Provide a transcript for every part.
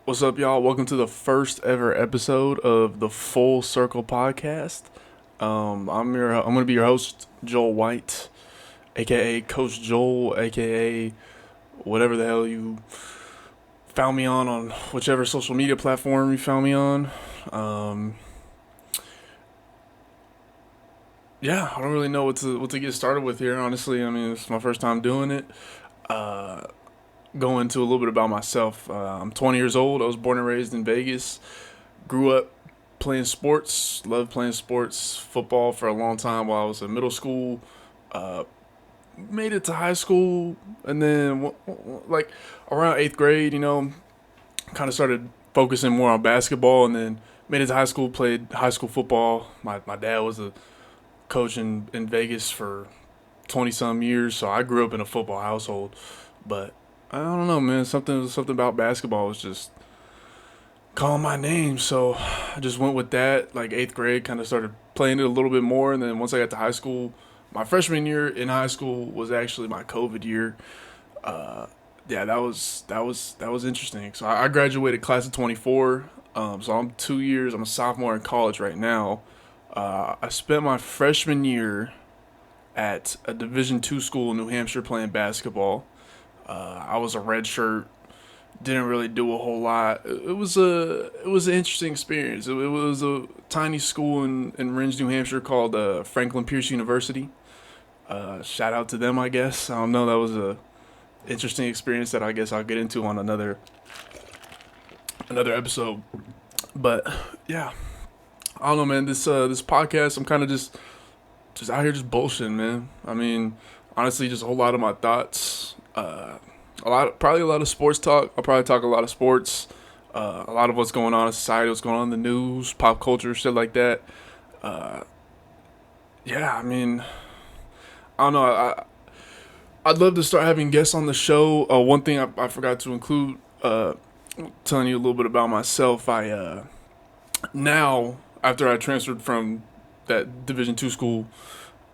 What's up, y'all? Welcome to the first ever episode of the Full Circle Podcast. I'm gonna be your host, Joel White, aka Coach Joel, aka whatever the hell you found me on whichever social media platform you found me on. Um, yeah, I don't really know what to get started with here. Honestly, I mean it's my first time doing it. Uh, Go into a little bit about myself. I'm 20 years old. I was born and raised in Vegas. Grew up playing sports, loved playing sports, football for a long time while I was in middle school. Uh, Made it to high school, and then like around eighth grade, kind of started focusing more on basketball, and then made it to high school, played high school football. My dad was a coach in Vegas for 20 some years, so I grew up in a football household. But I don't know, man. Something about basketball was just calling my name. So I just went with that. Like eighth grade, kind of started playing it a little bit more, and then once I got to high school, my freshman year in high school was actually my COVID year. Uh, yeah, that was interesting. So I graduated class of 24. So I'm 2 years. I'm a sophomore in college right now. I spent my freshman year at a Division II school in New Hampshire playing basketball. I was a redshirt, didn't really do a whole lot. It was an interesting experience. It was a tiny school in Rindge, New Hampshire called Franklin Pierce University. Shout out to them, I guess. I don't know. That was a interesting experience that I guess I'll get into on another episode. But yeah, I don't know, man. This podcast, I'm kind of just out here just bullshitting, man. I mean, honestly, just a whole lot of my thoughts. Probably a lot of sports talk. I'll probably talk a lot of sports, a lot of what's going on in society, what's going on in the news, pop culture, shit like that. Uh, yeah, I mean, I don't know. I'd love to start having guests on the show. One thing I forgot to include, telling you a little bit about myself. Now after I transferred from that Division II school,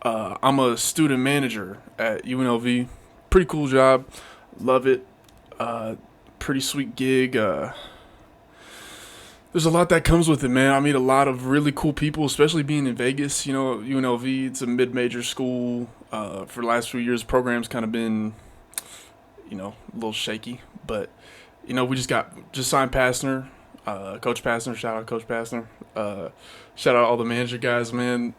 I'm a student manager at UNLV. Pretty cool job. Love it. Uh, Pretty sweet gig. There's a lot that comes with it, man. I meet a lot of really cool people, especially being in Vegas. You know, UNLV, it's a mid-major school. For the last few years, the program's kind of been, a little shaky. But, we just signed Pastner, Coach Pastner. Shout out Coach Pastner. Shout out all the manager guys, man.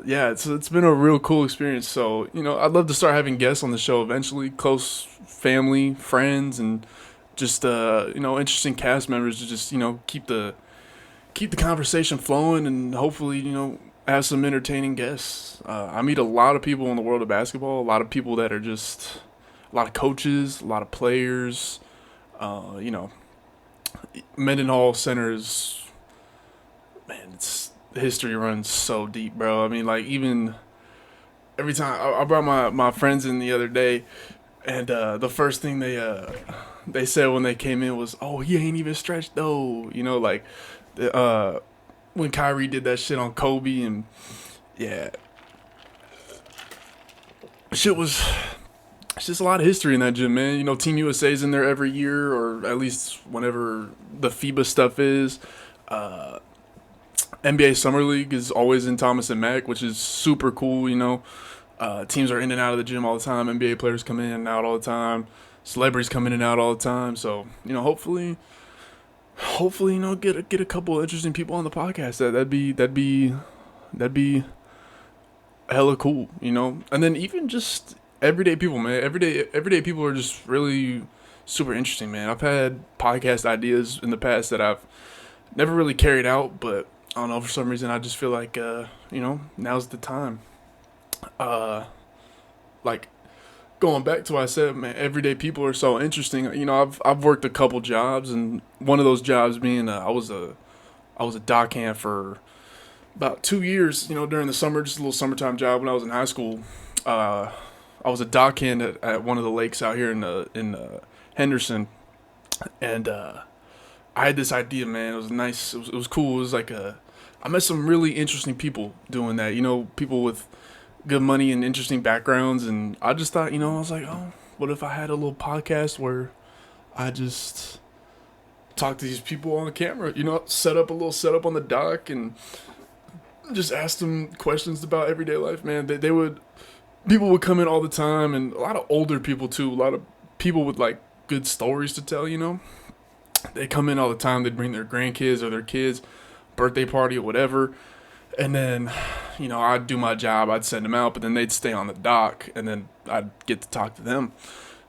Yeah, it's been a real cool experience. So I'd love to start having guests on the show eventually, close family, friends, and just interesting cast members to just keep the conversation flowing and hopefully have some entertaining guests. I meet a lot of people in the world of basketball, a lot of people that are just a lot of coaches, a lot of players. Uh, you know, Mendenhall Center is, man, it's the history runs so deep, bro. I mean, like even every time I brought my friends in the other day, and the first thing they said when they came in was, "Oh, he ain't even stretched though." Like the, when Kyrie did that shit on Kobe, and yeah, shit was. It's just a lot of history in that gym, man. Team USA's in there every year, or at least whenever the FIBA stuff is. Uh, NBA Summer League is always in Thomas and Mack, which is super cool. Teams are in and out of the gym all the time. NBA players come in and out all the time. Celebrities come in and out all the time. So hopefully, get a couple of interesting people on the podcast. That'd be hella cool. And then even just everyday people, man. Everyday people are just really super interesting, man. I've had podcast ideas in the past that I've never really carried out, but I don't know, for some reason I just feel like now's the time. Uh, like going back to what I said, man, everyday people are so interesting. I've worked a couple jobs, and one of those jobs being I was a dock hand for about 2 years. During the summer, just a little summertime job when I was in high school. Uh, I was a dock hand at one of the lakes out here in Henderson, and I had this idea, man. It was nice. It was cool. It was like I met some really interesting people doing that. People with good money and interesting backgrounds, and I just thought, I was like, oh, what if I had a little podcast where I just talk to these people on camera, set up a little setup on the dock and just ask them questions about everyday life, man. People would come in all the time, and a lot of older people too, a lot of people with like good stories to tell, They come in all the time, they'd bring their grandkids or their kids, birthday party or whatever. And then, I'd do my job, I'd send them out, but then they'd stay on the dock, and then I'd get to talk to them.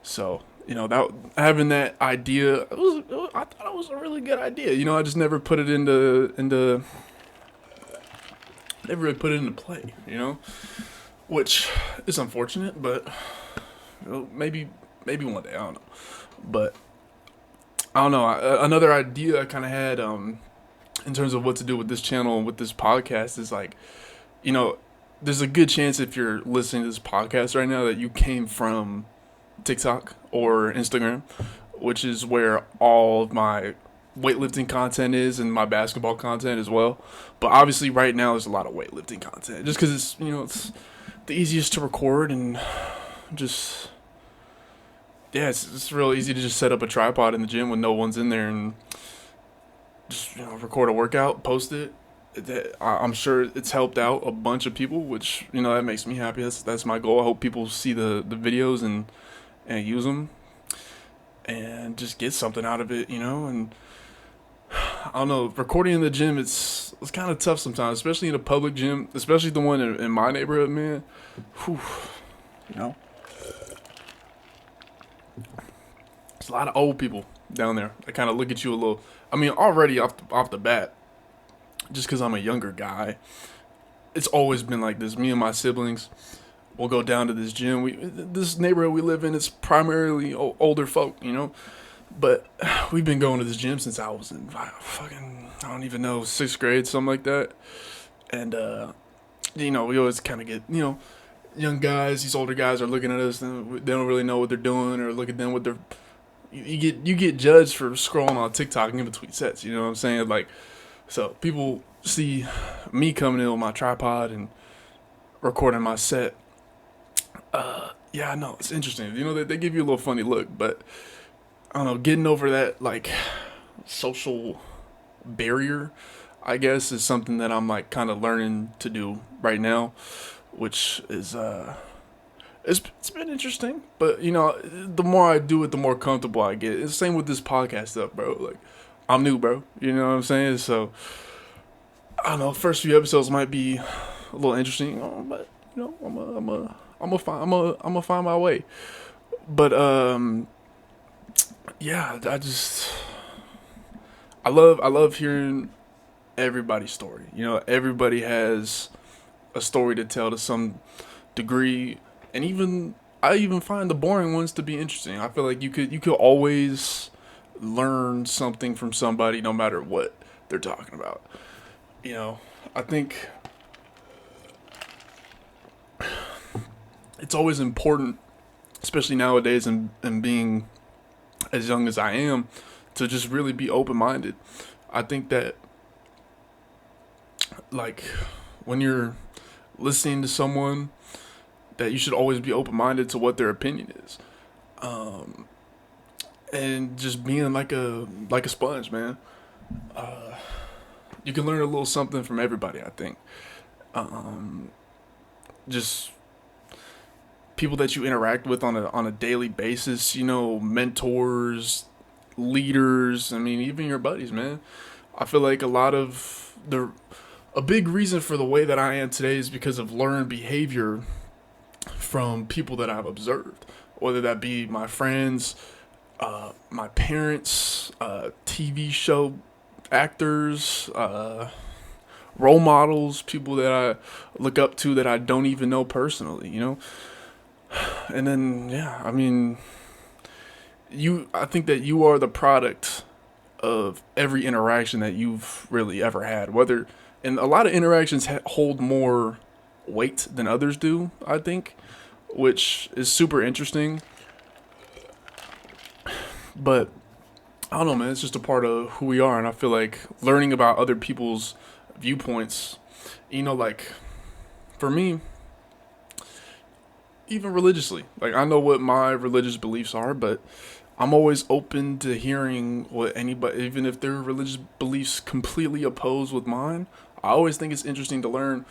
So, that having that idea, I thought it was a really good idea. I just never put it never really put it into play, which is unfortunate, but maybe one day, I don't know. But I don't know. Another idea I kind of had, in terms of what to do with this channel and with this podcast is like, there's a good chance if you're listening to this podcast right now that you came from TikTok or Instagram, which is where all of my weightlifting content is and my basketball content as well. But obviously right now there's a lot of weightlifting content just because it's, it's the easiest to record and just, yeah, it's real easy to just set up a tripod in the gym when no one's in there and just record a workout, post it. I'm sure it's helped out a bunch of people, which that makes me happy. That's my goal. I hope people see the videos and use them and just get something out of it, And I don't know, recording in the gym, it's kind of tough sometimes, especially in a public gym, especially the one in my neighborhood, man. Whew, There's a lot of old people down there that kind of look at you a little. I mean, already off the bat, just because I'm a younger guy, it's always been like this. Me and my siblings will go down to this gym. This neighborhood we live in is primarily older folk, But we've been going to this gym since I was in I don't even know, 6th grade, something like that. And, we always kind of get, young guys, these older guys are looking at us and they don't really know what they're doing, or look at them with their, you get judged for scrolling on TikTok in between sets, you know what I'm saying? Like, so people see me coming in with my tripod and recording my set. Yeah, I know, it's interesting. They give you a little funny look, but I don't know, getting over that, like, social barrier, I guess, is something that I'm, like, kind of learning to do right now, which is, it's been interesting, but, the more I do it, the more comfortable I get. It's the same with this podcast stuff, bro. Like, I'm new, bro. You know what I'm saying? So, I don't know, first few episodes might be a little interesting, but, I'm gonna find my way. But, yeah, I love hearing everybody's story. Everybody has a story to tell to some degree, and I even find the boring ones to be interesting. I feel like you could always learn something from somebody, no matter what they're talking about. I think it's always important, especially nowadays, and being as young as I am, to just really be open-minded. I think that, like, when you're listening to someone, that you should always be open-minded to what their opinion is, and just being like a sponge, man. You can learn a little something from everybody, I think. Just people that you interact with on a daily basis, mentors, leaders, I mean, even your buddies, man. I feel like a big reason for the way that I am today is because of learned behavior from people that I've observed, whether that be my friends, my parents, TV show actors, role models, people that I look up to that I don't even know personally, And then, yeah, I mean, I think that you are the product of every interaction that you've really ever had, and a lot of interactions hold more weight than others do, I think, which is super interesting. But I don't know, man, it's just a part of who we are, and I feel like learning about other people's viewpoints, like, for me, even religiously, like, I know what my religious beliefs are, but I'm always open to hearing what anybody, even if their religious beliefs completely oppose with mine. I always think it's interesting to learn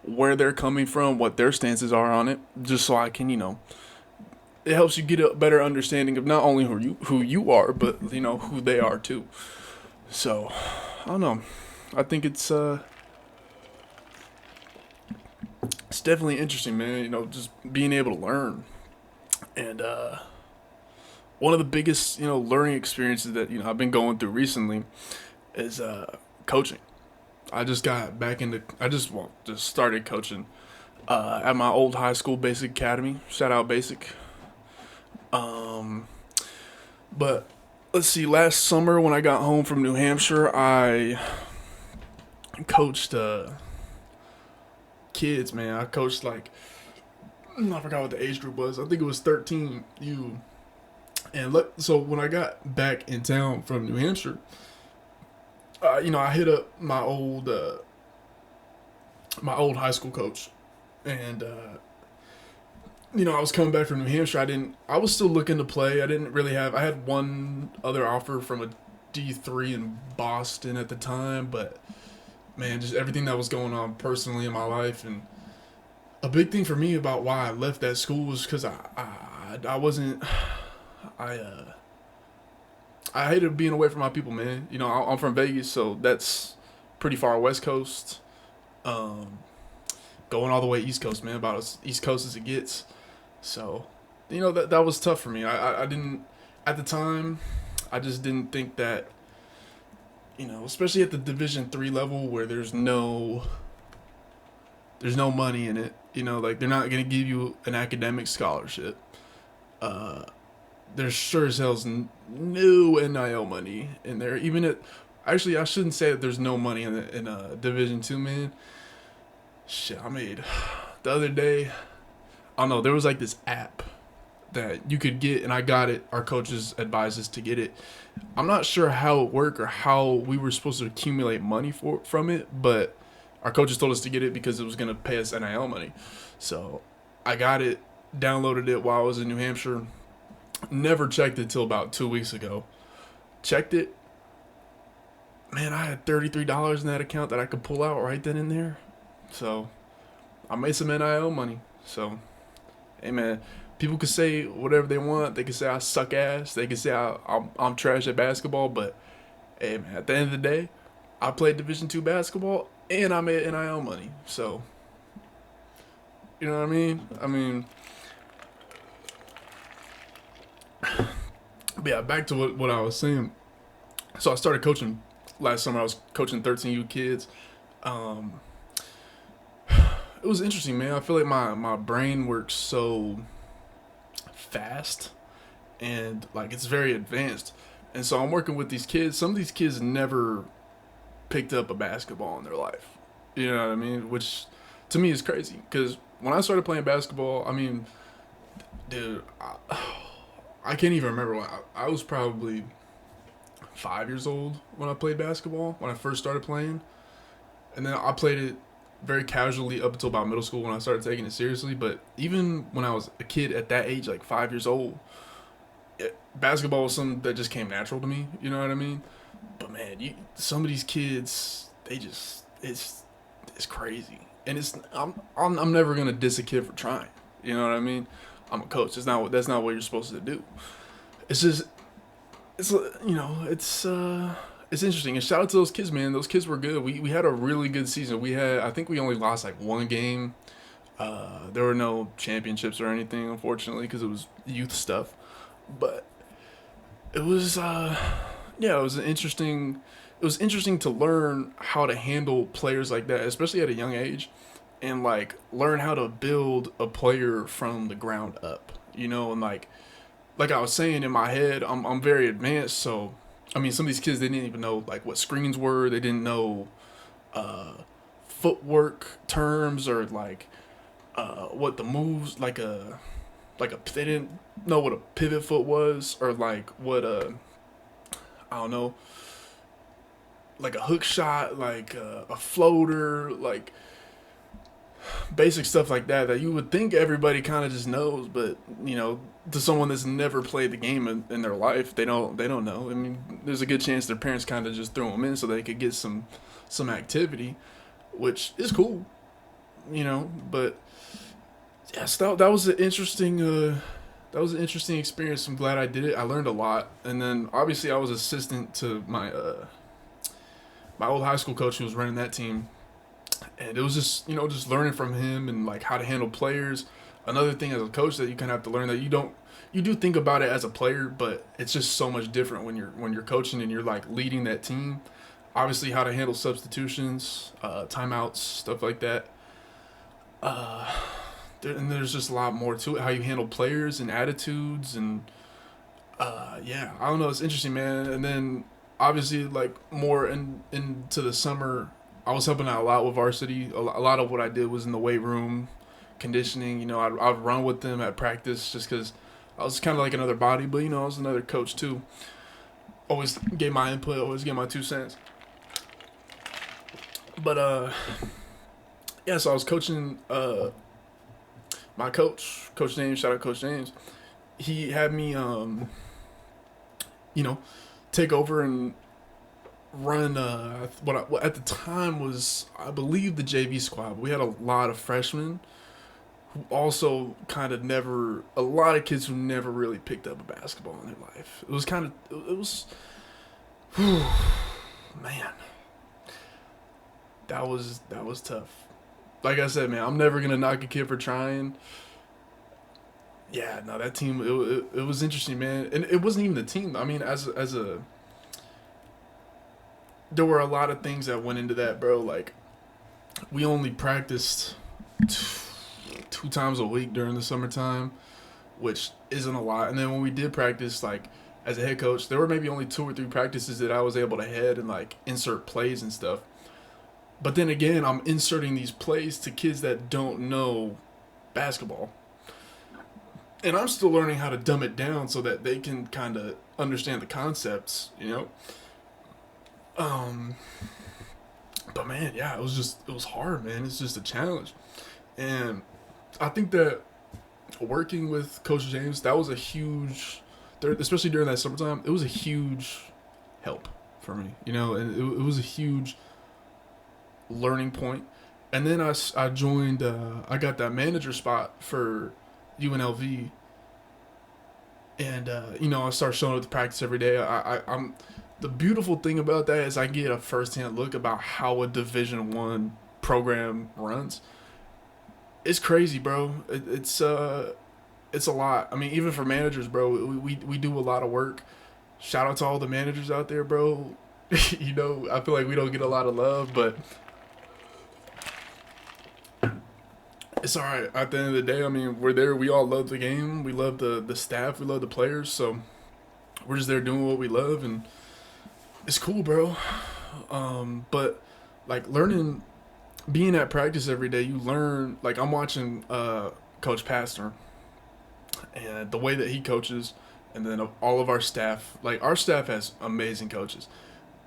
where they're coming from, what their stances are on it, just so I can, it helps you get a better understanding of not only who you are, but who they are too. So, I don't know. I think it's definitely interesting, man. Just being able to learn. And one of the biggest learning experiences that I've been going through recently is coaching. I just got back into. I just started coaching at my old high school, Basic Academy. Shout out Basic. Um, but let's see. Last summer when I got home from New Hampshire, I coached kids. Man, I coached like I forgot what the age group was. I think it was 13. So when I got back in town from New Hampshire, I hit up my old high school coach, and I was coming back from New Hampshire. I was still looking to play. I didn't really have. I had one other offer from a D3 in Boston at the time, but man, just everything that was going on personally in my life, and a big thing for me about why I left that school was because I wasn't I I hated being away from my people, man. I'm from Vegas, so that's pretty far West Coast. Um, Going all the way East Coast, man, about as East Coast as it gets. So, that was tough for me. I didn't at the time. I just didn't think that especially at the Division 3 level where there's no money in it. Like they're not gonna give you an academic scholarship. Uh, there's sure as hell's no NIL money in there. Even at actually, I shouldn't say that there's no money in Division 2, man. Shit, I made the other day. I don't know. There was like this app that you could get, and I got it. Our coaches advised us to get it. I'm not sure how it worked or how we were supposed to accumulate money from it, but our coaches told us to get it because it was gonna pay us NIL money. So I got it, downloaded it while I was in New Hampshire. Never checked it till about 2 weeks ago. Checked it. Man, I had $33 in that account that I could pull out right then and there. So I made some NIL money. So, hey man, people could say whatever they want. They could say I suck ass. They could say I'm trash at basketball. But hey man, at the end of the day, I played Division 2 basketball and I made NIL money. So you know what I mean? But yeah, back to what I was saying. So I started coaching last summer. I was coaching 13U kids. Um, it was interesting, man. I feel like my brain works so fast and like it's very advanced. And so I'm working with these kids. Some of these kids never picked up a basketball in their life. You know what I mean? Which to me is crazy because when I started playing basketball, dude, I can't even remember when I was probably 5 years old when I played basketball when I first started playing, and then I played it very casually up until about middle school when I started taking it seriously. But even when I was a kid at that age, like 5 years old, basketball was something that just came natural to me. You know what I mean? But man, some of these kids, they just it's crazy, and I'm never gonna diss a kid for trying. You know what I mean? I'm a coach. That's not what you're supposed to do. It's just it's interesting. And shout out to those kids, man. Those kids were good. We had a really good season. I think we only lost like one game. There were no championships or anything, unfortunately, because it was youth stuff. But it was yeah, it was interesting to learn how to handle players like that, especially at a young age, and like learn how to build a player from the ground up. And like I was saying in my head, I'm very advanced, so some of these kids they didn't even know like what screens were. They didn't know uh, footwork terms or like what the moves they didn't know what a pivot foot was or like what I don't know, like a hook shot, like a floater, like basic stuff like that you would think everybody kind of just knows, but to someone that's never played the game in their life, they don't know. I mean, there's a good chance their parents kind of just threw them in so they could get some activity, which is cool, But yes, that was an interesting. That was an interesting experience. I'm glad I did it. I learned a lot, and then obviously I was assistant to my old high school coach who was running that team, and it was just just learning from him and like how to handle players. Another thing as a coach that you kind of have to learn that you do think about it as a player, but it's just so much different when you're coaching and you're like leading that team. Obviously, how to handle substitutions, timeouts, stuff like that. Uh, and there's just a lot more to it. How you handle players and attitudes and yeah, I don't know. It's interesting, man. And then obviously, like more into the summer, I was helping out a lot with varsity. A lot of what I did was in the weight room, conditioning. I'd run with them at practice just because I was kind of like another body, but I was another coach too. Always gave my input, always gave my 2 cents. But yeah, so I was coaching my coach, Coach James. Shout out Coach James. He had me you know, take over and run what at the time was, I believe, the JV squad. But we had a lot of freshmen who also kind of never, a lot of kids who never really picked up a basketball in their life. It was kind of, it was, whew, man, that was tough. Like I said, man, I'm never gonna knock a kid for trying. Yeah, no, that team, it was interesting, man, and it wasn't even the team. I mean, as a there were a lot of things that went into that, bro. Like we only practiced two times a week during the summertime, which isn't a lot. And then when we did practice, like as a head coach, there were maybe only 2 or 3 practices that I was able to head and like insert plays and stuff. But then again, I'm inserting these plays to kids that don't know basketball. And I'm still learning how to dumb it down so that they can kind of understand the concepts. Um, but man, yeah, it was hard, man. It's just a challenge. And I think that working with Coach James, that was a huge, especially during that summertime, it was a huge help for me, and it was a huge learning point. And then I joined, I got that manager spot for UNLV. And, I started showing up to practice every day. I'm the beautiful thing about that is I get a firsthand look about how a Division 1 program runs. It's crazy, bro. It's a lot. I mean, even for managers, bro, we do a lot of work. Shout out to all the managers out there, bro. I feel like we don't get a lot of love, but it's all right. At the end of the day, I mean, we're there. We all love the game. We love the staff. We love the players. So we're just there doing what we love, and it's cool, bro. But like learning, being at practice every day, you learn. Like I'm watching Coach Pastner and the way that he coaches, and then all of our staff. Like our staff has amazing coaches.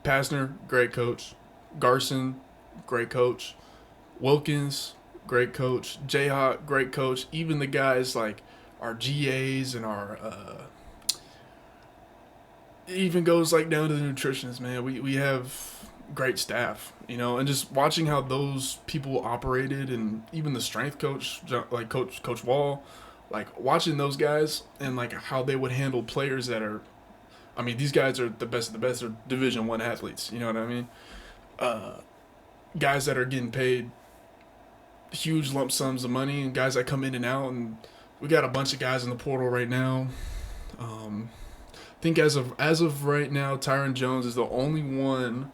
Pastner, great coach. Garson, great coach. Wilkins, great coach. Jayhawk, great coach. Even the guys like our GAs and our it even goes like down to the nutritionists, man. We have great staff, and just watching how those people operated, and even the strength coach, like Coach Wall, like watching those guys and like how they would handle players that are, I mean, these guys are the best of the best. They're Division 1 athletes. You know what I mean? Uh, Guys that are getting paid huge lump sums of money, and guys that come in and out, and we got a bunch of guys in the portal right now. I think as of right now, Tyron Jones is the only one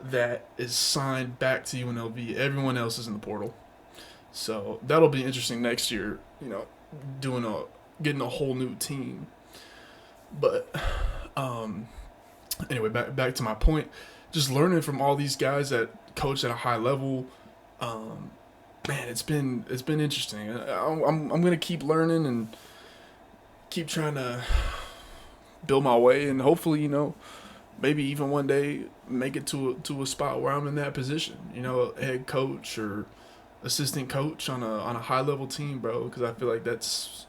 that is signed back to UNLV. Everyone else is in the portal, so that'll be interesting next year. Doing getting a whole new team. But um, anyway, back to my point. Just learning from all these guys that coach at a high level. Um, Man, it's been interesting. I'm gonna keep learning and keep trying to build my way, and hopefully, maybe even one day make it to a spot where I'm in that position. A head coach or assistant coach on a high level team, bro. Because I feel like that's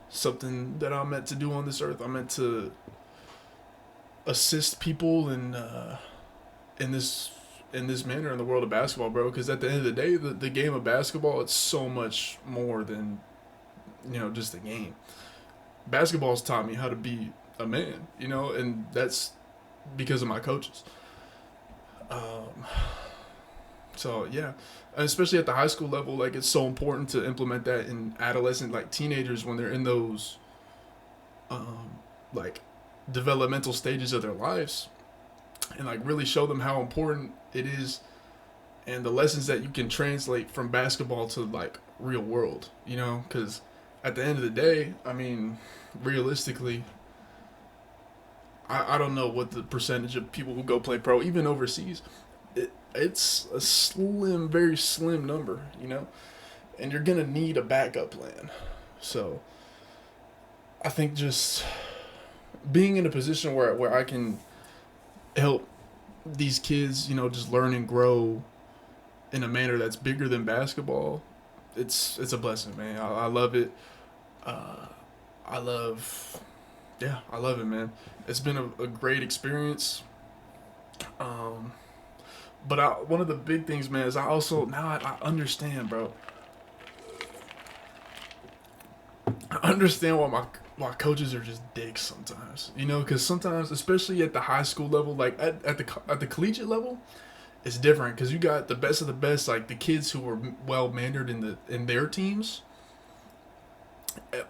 something that I'm meant to do on this earth. I'm meant to assist people in this in this manner in the world of basketball, bro. Because at the end of the day, the game of basketball, it's so much more than just a game. Basketball's taught me how to be a man, and that's because of my coaches. Um, so yeah, especially at the high school level, like it's so important to implement that in adolescent, like teenagers, when they're in those um, like developmental stages of their lives, and like really show them how important it is and the lessons that you can translate from basketball to like real world, because at the end of the day, I mean, realistically, I don't know what the percentage of people who go play pro, even overseas, it's a slim, very slim number, and you're gonna need a backup plan. So I think just being in a position where I can help these kids, just learn and grow in a manner that's bigger than basketball, it's a blessing, man. I love it. Uh, I love, yeah, I love it, man. It's been a great experience. Um, but one of the big things, man, is I also now I understand, bro. I understand why coaches are just dicks sometimes. Because sometimes, especially at the high school level, like at the collegiate level, it's different because you got the best of the best, like the kids who were well mannered in their teams.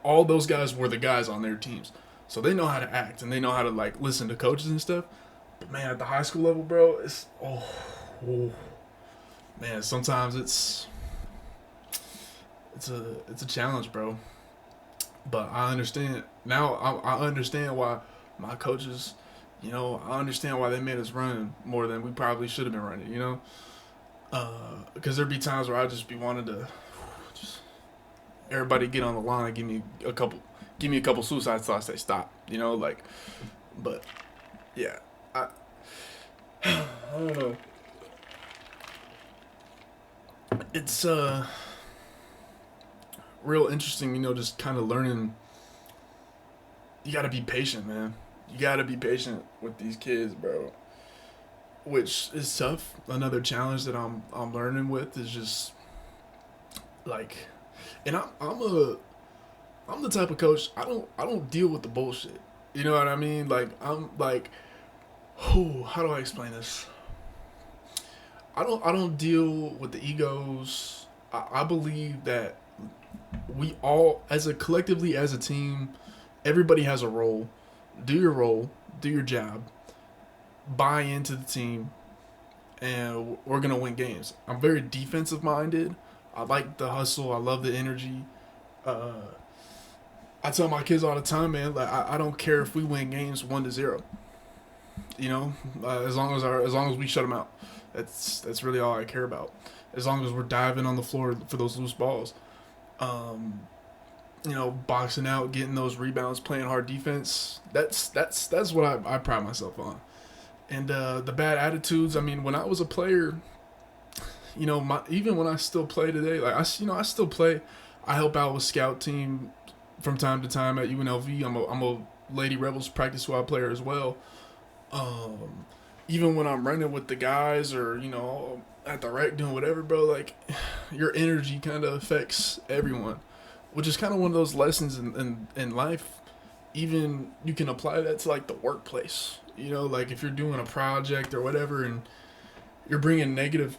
All those guys were the guys on their teams, so they know how to act and they know how to like listen to coaches and stuff. But man, at the high school level, bro, it's oh man. Sometimes it's a challenge, bro. But I understand now. I understand why my coaches, I understand why they made us run more than we probably should have been running. Because there'd be times where I just be wanting to just everybody get on the line and give me a couple suicide thoughts. They stop. Like, but yeah, I don't know. It's real interesting. Just kind of learning. You got to be patient, man. You got to be patient with these kids, bro. Which is tough. Another challenge that I'm learning with is just like, and I'm the type of coach. I don't deal with the bullshit. You know what I mean? Like I'm like, how do I explain this? I don't deal with the egos. I believe that we all, as a collectively as a team, everybody has a role. Do your role. Do your job. Buy into the team, and we're gonna win games. I'm very defensive minded. I like the hustle. I love the energy. Uh, I tell my kids all the time, man. Like I don't care if we win games 1-0. As long as we shut them out. That's really all I care about. As long as we're diving on the floor for those loose balls, um, boxing out, getting those rebounds, playing hard defense. That's what I pride myself on. And the bad attitudes. I mean, when I was a player, even when I still play today, like I still play. I help out with scout team from time to time at UNLV. I'm a Lady Rebels practice squad player as well. Um, Even when I'm running with the guys or at the rec doing whatever, bro, like your energy kind of affects everyone, which is kind of one of those lessons in life. Even you can apply that to like the workplace. Like if you're doing a project or whatever, and you're bringing negative,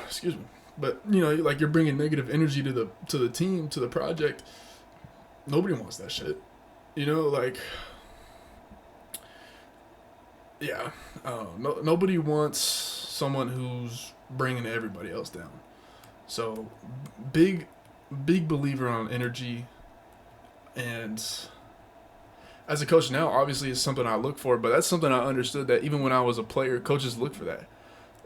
excuse me, but like you're bringing negative energy to the team, to the project. Nobody wants that shit. Like, yeah, no, nobody wants someone who's bringing everybody else down. So, big, big believer on energy, and as a coach now, obviously it's something I look for. But that's something I understood that even when I was a player, coaches look for that.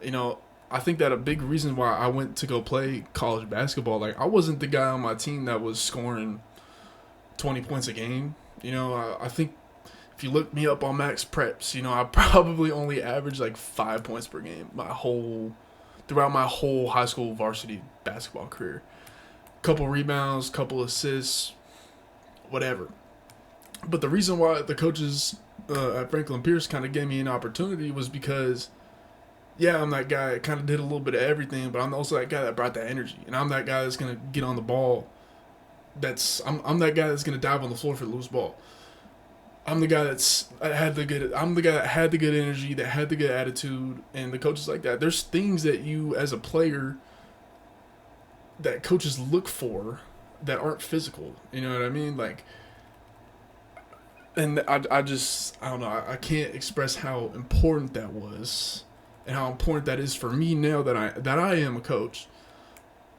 You know, I think that a big reason why I went to go play college basketball, like I wasn't the guy on my team that was scoring 20 points a game. I think if you look me up on Max Preps, I probably only averaged like 5 points per game my whole throughout my whole high school varsity basketball career. Couple rebounds, couple assists, whatever. But the reason why the coaches at Franklin Pierce kind of gave me an opportunity was because, yeah, I'm that guy that kind of did a little bit of everything, but I'm also that guy that brought that energy. And I'm that guy that's going to get on the ball. I'm that guy that's going to dive on the floor for the loose ball. I'm the guy I'm the guy that had the good energy, that had the good attitude, and the coaches like that. There's things that you as a player that coaches look for that aren't physical. You know what I mean? Like, and I just I don't know. I can't express how important that was, and how important that is for me now that I am a coach.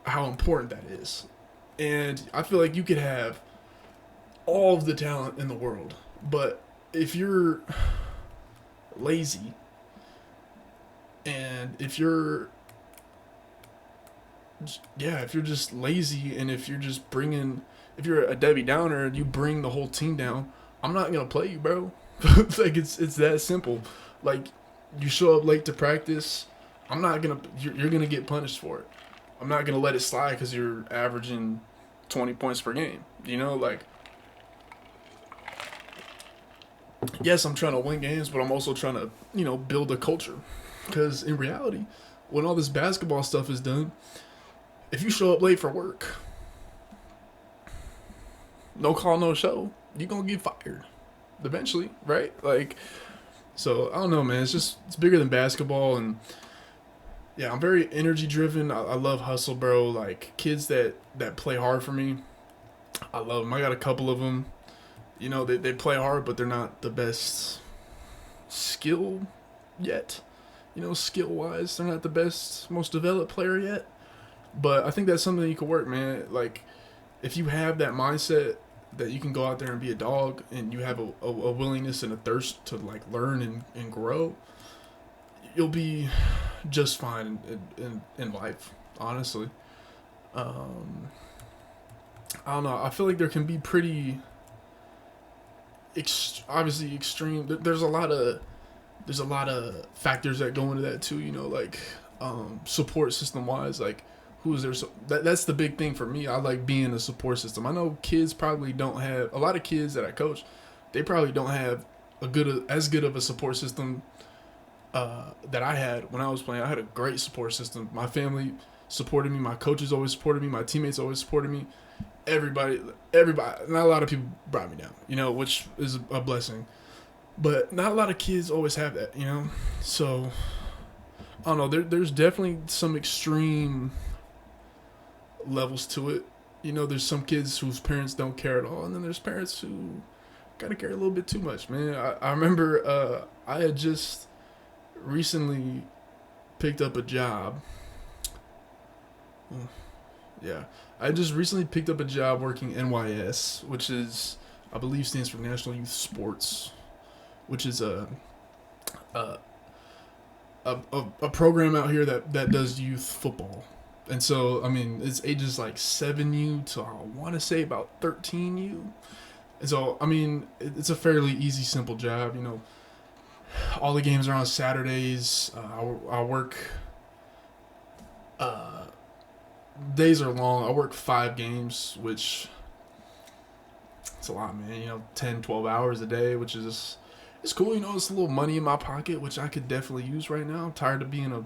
How important that is, and I feel like you could have all of the talent in the world, but if you're lazy, and if you're just lazy, and if you're a Debbie Downer and you bring the whole team down, I'm not gonna play you, bro. Like it's that simple. Like, you show up late to practice, you're gonna get punished for it. I'm not gonna let it slide because you're averaging 20 points per game. You know, like, yes, I'm trying to win games, but I'm also trying to, build a culture. Because in reality, when all this basketball stuff is done, if you show up late for work, no call, no show, you're going to get fired eventually, right? Like, so I don't know, man. It's bigger than basketball. And yeah, I'm very energy driven. I love hustle, bro. Like, kids that play hard for me, I love them. I got a couple of them. They play hard, but they're not the best skill yet. Skill wise, they're not the best, most developed player yet. But I think that's something you can work, man. Like, if you have that mindset that you can go out there and be a dog, and you have a willingness and a thirst to, like, learn and grow, you'll be just fine in life, honestly. I don't know. I feel like there can be pretty obviously extreme. There's a lot of factors that go into that too. Like, support system wise, like, who is there? That's the big thing for me. I like being a support system. I know kids probably don't have, a lot of kids that I coach, they probably don't have as good of a support system that I had when I was playing. I had a great support system. My family supported me. My coaches always supported me. My teammates always supported me. Everybody, not a lot of people brought me down, which is a blessing. But not a lot of kids always have that, So, I don't know. There's definitely some extreme levels to it. There's some kids whose parents don't care at all, and then there's parents who gotta care a little bit too much, man. I remember I had just recently picked up a job. Yeah. I just recently picked up a job working NYS, which is, I believe, stands for National Youth Sports, which is a program out here that does youth football. And so, I mean, it's ages like 7U to, I want to say, about 13U. And so, I mean, it's a fairly easy, simple job. All the games are on Saturdays. I work... days are long. I work 5 games, which it's a lot, man. 10, 12 hours a day, which is, it's cool. It's a little money in my pocket, which I could definitely use right now. I'm tired of being a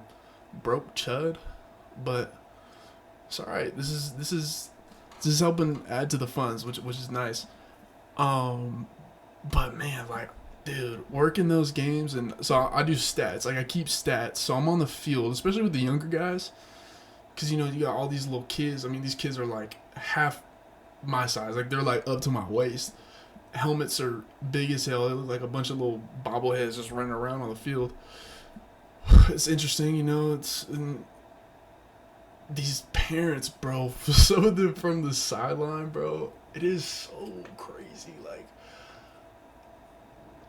broke chud, but it's all right. This is helping add to the funds, which is nice. But man, like, dude, working those games, and so I do stats. Like, I keep stats, so I'm on the field, especially with the younger guys. Because, you got all these little kids. I mean, these kids are, like, half my size. Like, they're, like, up to my waist. Helmets are big as hell. They look like a bunch of little bobbleheads just running around on the field. It's interesting, and these parents, bro, some of them from the sideline, bro, it is so crazy. Like,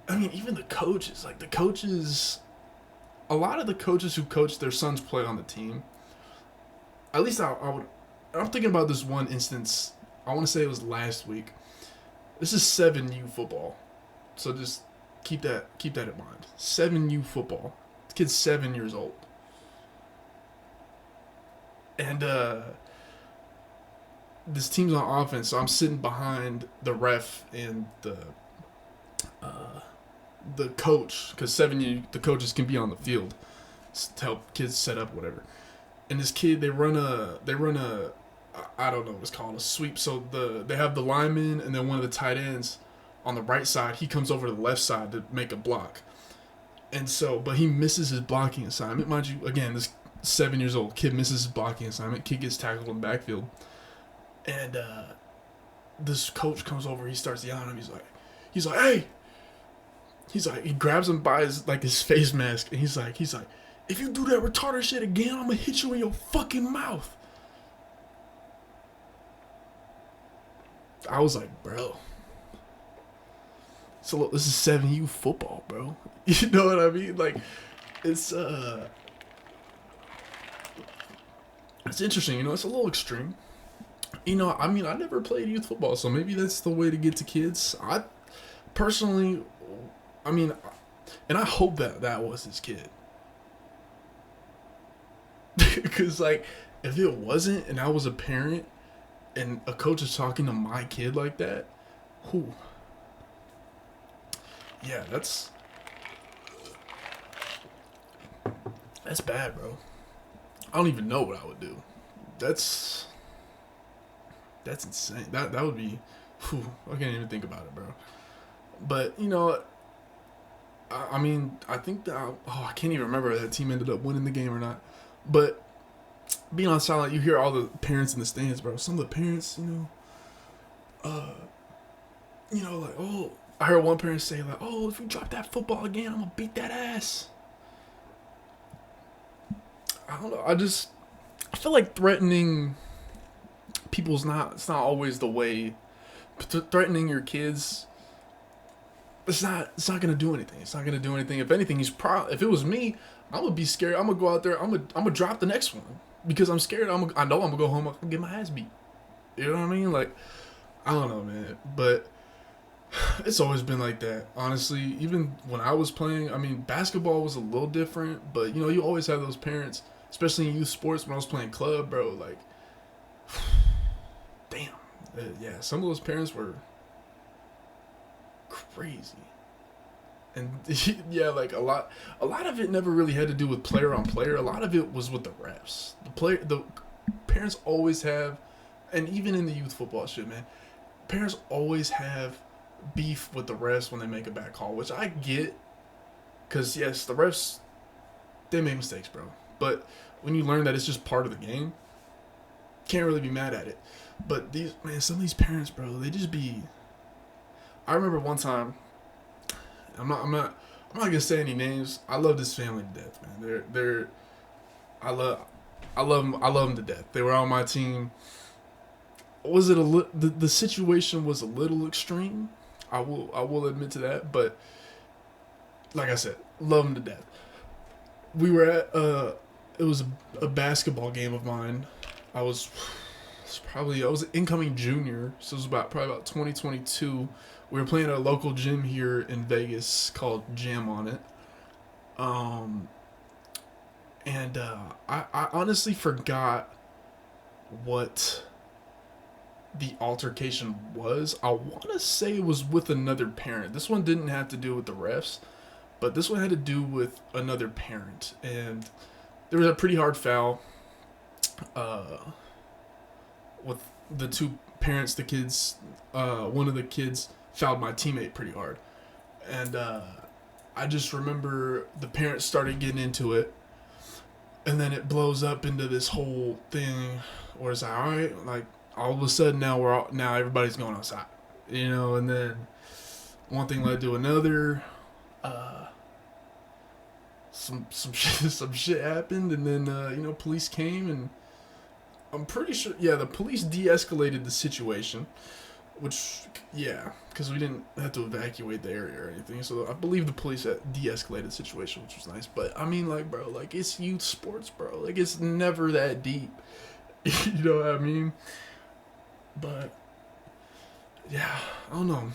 I mean, even the coaches. Like, a lot of the coaches who coach their sons play on the team. At least I'm thinking about this one instance. I want to say it was last week. This is 7U football, so just keep that in mind. 7U football. The kid's 7 years old. And this team's on offense, so I'm sitting behind the ref and the coach, because the coaches can be on the field to help kids set up whatever. And this kid, they run a I don't know what it's called, a sweep. So they have the lineman and then one of the tight ends on the right side. He comes over to the left side to make a block, and so but he misses his blocking assignment. Mind you, again, this 7 years old kid misses his blocking assignment. Kid gets tackled in the backfield, and this coach comes over. He starts yelling at him. He's like, hey. He grabs him by his face mask, and he's like, if you do that retarded shit again, I'm gonna hit you in your fucking mouth. I was like, bro. So look, this is 7U football, bro. You know what I mean? Like, it's it's interesting. It's a little extreme. I mean, I never played youth football, so maybe that's the way to get to kids. I personally, I mean, and I hope that was his kid. Because, like, if it wasn't and I was a parent and a coach is talking to my kid like that, whew. Yeah, that's bad, bro. I don't even know what I would do. That's insane. That would be, whew, I can't even think about it, bro. But, I mean, I think that, I can't even remember if that team ended up winning the game or not. But being on sideline, you hear all the parents in the stands, bro. Some of the parents, like, oh, I heard one parent say, like, oh, if you drop that football again, I'm gonna beat that ass. I don't know. I feel like threatening people's it's not always the way. Threatening your kids, it's not gonna do anything. It's not gonna do anything. If anything, if it was me, I'm gonna be scared. I'm gonna go out there. I'm gonna drop the next one because I'm scared. I know I'm gonna go home. I'm gonna get my ass beat. You know what I mean? Like, I don't know, man. But it's always been like that. Honestly, even when I was playing, I mean, basketball was a little different. But you always have those parents, especially in youth sports. When I was playing club, bro, like, damn, yeah, some of those parents were crazy. And yeah, like a lot of it never really had to do with player on player. A lot of it was with the refs. The parents always have, and even in the youth football shit, man, parents always have beef with the refs when they make a bad call, which I get, because yes, the refs, they make mistakes, bro. But when you learn that it's just part of the game, can't really be mad at it. But some of these parents, bro, they just be. I remember one time. I'm not gonna say any names. I love this family to death, man. I love them to death. They were on my team. Was it the situation was a little extreme? I will admit to that, but like I said, love them to death. We were at it was a basketball game of mine. I was an incoming junior, so it was probably about 2022. We were playing at a local gym here in Vegas called Jam on It. And I honestly forgot what the altercation was. I want to say it was with another parent. This one didn't have to do with the refs, but this one had to do with another parent. And there was a pretty hard foul with the two parents. The kids, one of the kids fouled my teammate pretty hard. And I just remember the parents started getting into it. And then it blows up into this whole thing where it's like, all right, like all of a sudden now everybody's going outside, and then one thing led to another. Some shit happened, and then police came, and I'm pretty sure the police de-escalated the situation, which because we didn't have to evacuate the area or anything, so I believe the police had de-escalated the situation, which was nice. But I mean, like, bro, like, it's youth sports, bro, like, it's never that deep. You know what I mean? But yeah, I don't know.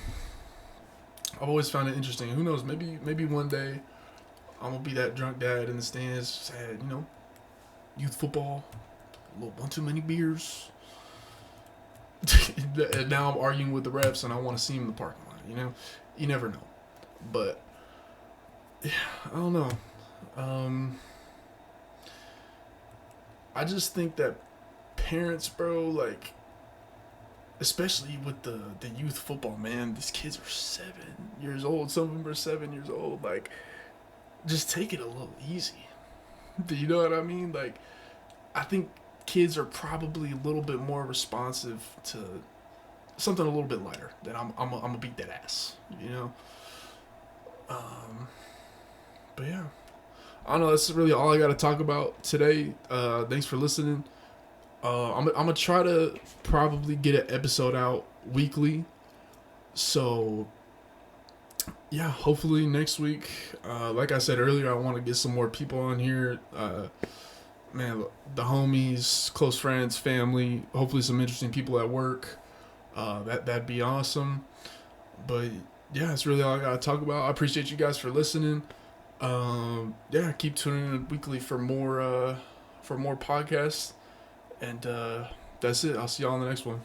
I've always found it interesting. Who knows? Maybe one day I'm gonna be that drunk dad in the stands, sad, youth football. one too many beers. And now I'm arguing with the refs, and I want to see him in the parking lot. You never know. But yeah, I don't know. I just think that parents, bro, like, especially with the youth football, man, these kids are 7 years old. Some of them are 7 years old. Like, just take it a little easy. Do you know what I mean? Like, I think kids are probably a little bit more responsive to something a little bit lighter. That I'm gonna beat that ass. But yeah, I don't know. That's really all I got to talk about today. Thanks for listening. I'm gonna try to probably get an episode out weekly. So yeah, hopefully next week. Like I said earlier, I want to get some more people on here. Man, the homies, close friends, family. Hopefully some interesting people at work. That'd be awesome. But yeah, that's really all I gotta talk about. I appreciate you guys for listening. Yeah, keep tuning in weekly for more podcasts. And that's it. I'll see y'all on the next one.